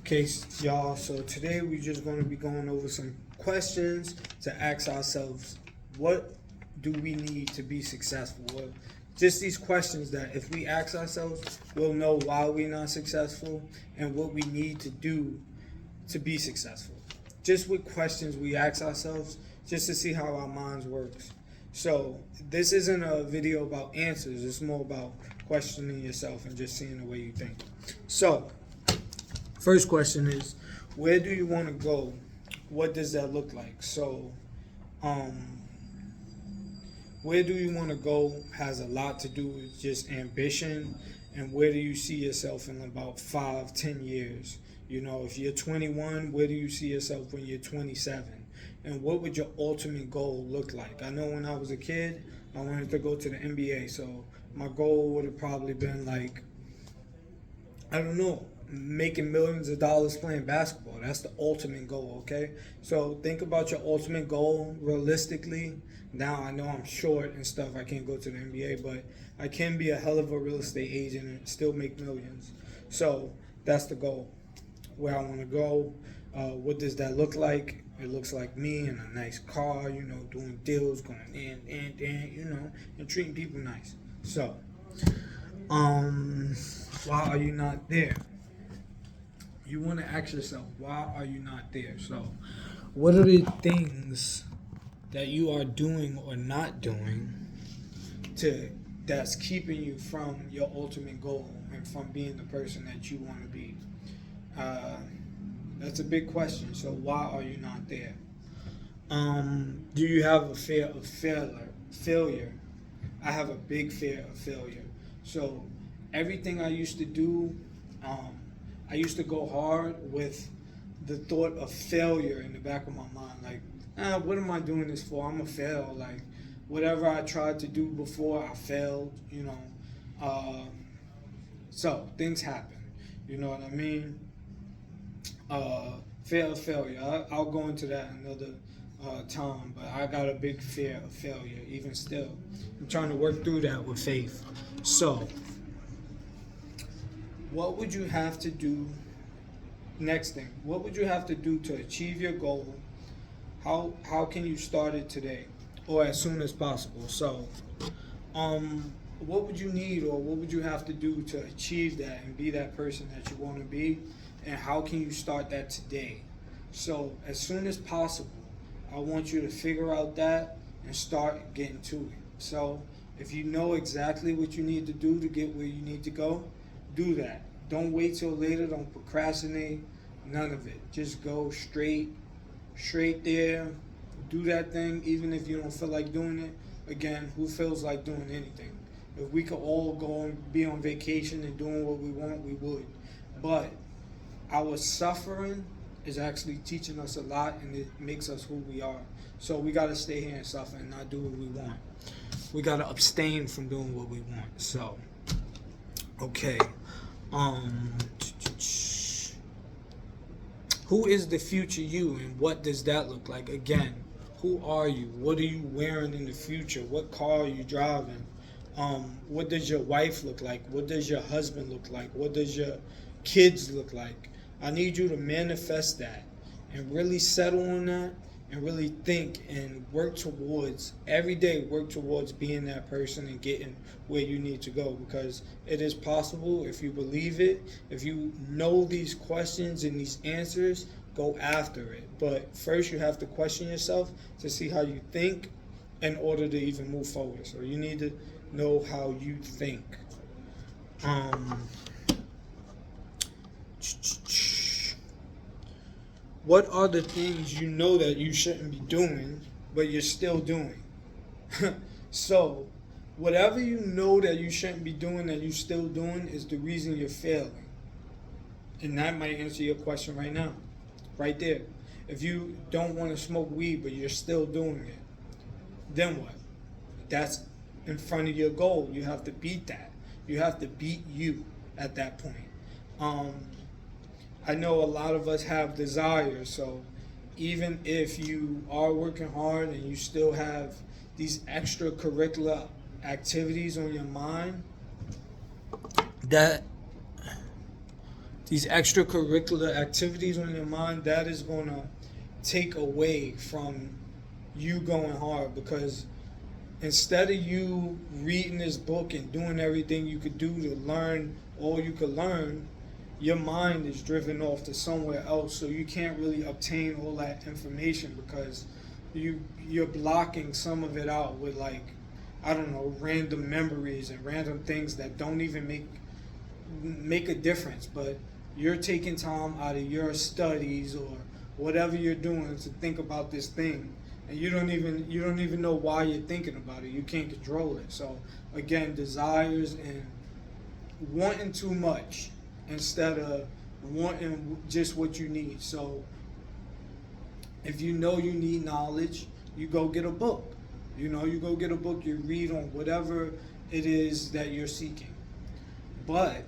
Okay, y'all, so today we're just going to be going over some questions to ask ourselves, what do we need to be successful? Well, just these questions that if we ask ourselves, we'll know why we're not successful and what we need to do to be successful. Just with questions we ask ourselves, just to see how our minds works. So this isn't a video about answers, it's more about questioning yourself and just seeing the way you think. So first question is, where do you want to go? What does that look like? So, where do you want to go has a lot to do with just ambition and where do you see yourself in about 5, 10 years. You know, if you're 21, where do you see yourself when you're 27? And what would your ultimate goal look like? I know when I was a kid, I wanted to go to the NBA, so my goal would have probably been like, I don't know, making millions of dollars playing basketball. That's the ultimate goal, okay? So think about your ultimate goal realistically. Now I know I'm short and stuff. I can't go to the NBA, but I can be a hell of a real estate agent and still make millions. So that's the goal. Where I want to go. What does that look like? It looks like me in a nice car, you know, doing deals, going in, you know, and treating people nice. So, why are you not there? You want to ask yourself, why are you not there? So, what are the things that you are doing or not doing that's keeping you from your ultimate goal and from being the person that you want to be? That's a big question. So, why are you not there? Do you have a fear of failure? I have a big fear of failure. So, everything I used to do, I used to go hard with the thought of failure in the back of my mind. Like, what am I doing this for? I'm going to fail. Like, whatever I tried to do before, I failed, you know. So, things happen. You know what I mean? Fear of failure. I'll go into that another time, but I got a big fear of failure, even still. I'm trying to work through that with faith. So, what would you have to do? Next thing, what would you have to do to achieve your goal? How can you start it today or as soon as possible? So, what would you need or what would you have to do to achieve that and be that person that you want to be? And how can you start that today? So, as soon as possible, I want you to figure out that and start getting to it. So, if you know exactly what you need to do to get where you need to go, do that. Don't wait till later. Don't procrastinate. None of it. Just go straight there. Do that thing, even if you don't feel like doing it. Again, who feels like doing anything? If we could all go and be on vacation and doing what we want, we would. But our suffering is actually teaching us a lot, and it makes us who we are. So we got to stay here and suffer and not do what we want. We got to abstain from doing what we want. So, okay. Who is the future you and what does that look like? Again, who are you? What are you wearing in the future? What car are you driving? What does your wife look like? What does your husband look like? What does your kids look like? I need you to manifest that and really settle on that and really think and work towards, every day work towards being that person and getting where you need to go, because it is possible if you believe it. If you know these questions and these answers, go after it. But first you have to question yourself to see how you think in order to even move forward. So you need to know how you think. What are the things you know that you shouldn't be doing, but you're still doing? So, whatever you know that you shouldn't be doing that you're still doing is the reason you're failing. And that might answer your question right now, right there. If you don't want to smoke weed, but you're still doing it, then what? That's in front of your goal. You have to beat that. You have to beat you at that point. I know a lot of us have desires, so even if you are working hard and you still have these extracurricular activities on your mind, that these extracurricular activities on your mind, that is going to take away from you going hard, because instead of you reading this book and doing everything you could do to learn all you could learn, your mind is driven off to somewhere else, so you can't really obtain all that information because you're blocking some of it out with, like, I don't know, random memories and random things that don't even make a difference. But you're taking time out of your studies or whatever you're doing to think about this thing, and you don't even know why you're thinking about it. You can't control it. So again, desires and wanting too much instead of wanting just what you need. So if you know you need knowledge, you go get a book. You go get a book, you read on whatever it is that you're seeking. But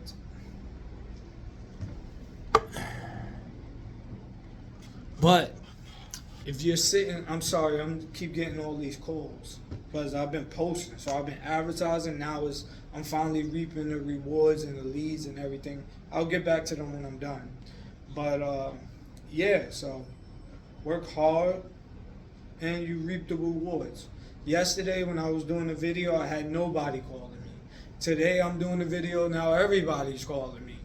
if you're sitting, I'm sorry, I'm keep getting all these calls because I've been posting, so I've been advertising. Now I'm finally reaping the rewards and the leads and everything. I'll get back to them when I'm done. But yeah, so work hard and you reap the rewards. Yesterday when I was doing the video, I had nobody calling me. Today I'm doing the video, now everybody's calling me.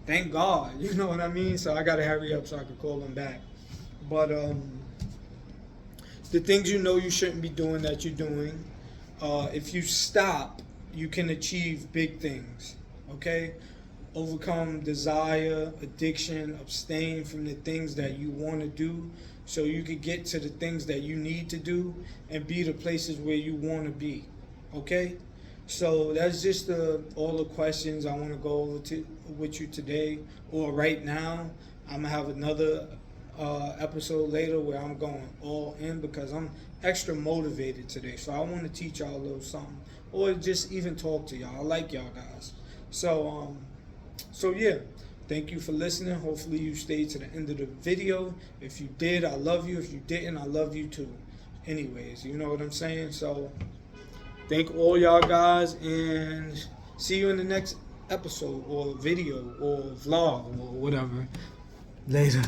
Thank God, you know what I mean? So I gotta hurry up so I can call them back. But the things you know you shouldn't be doing that you're doing, if you stop, you can achieve big things, okay? Overcome desire, addiction, abstain from the things that you want to do so you can get to the things that you need to do and be the places where you want to be, okay? So that's just all the questions I want to go over with you today, or right now. I'm going to have another episode later where I'm going all in because I'm extra motivated today. So I want to teach y'all a little something, or just even talk to y'all. I like y'all guys. So yeah, thank you for listening. Hopefully you stayed to the end of the video. If you did, I love you. If you didn't, I love you too. Anyways, you know what I'm saying? So thank all y'all guys, and see you in the next episode or video or vlog or whatever. Later.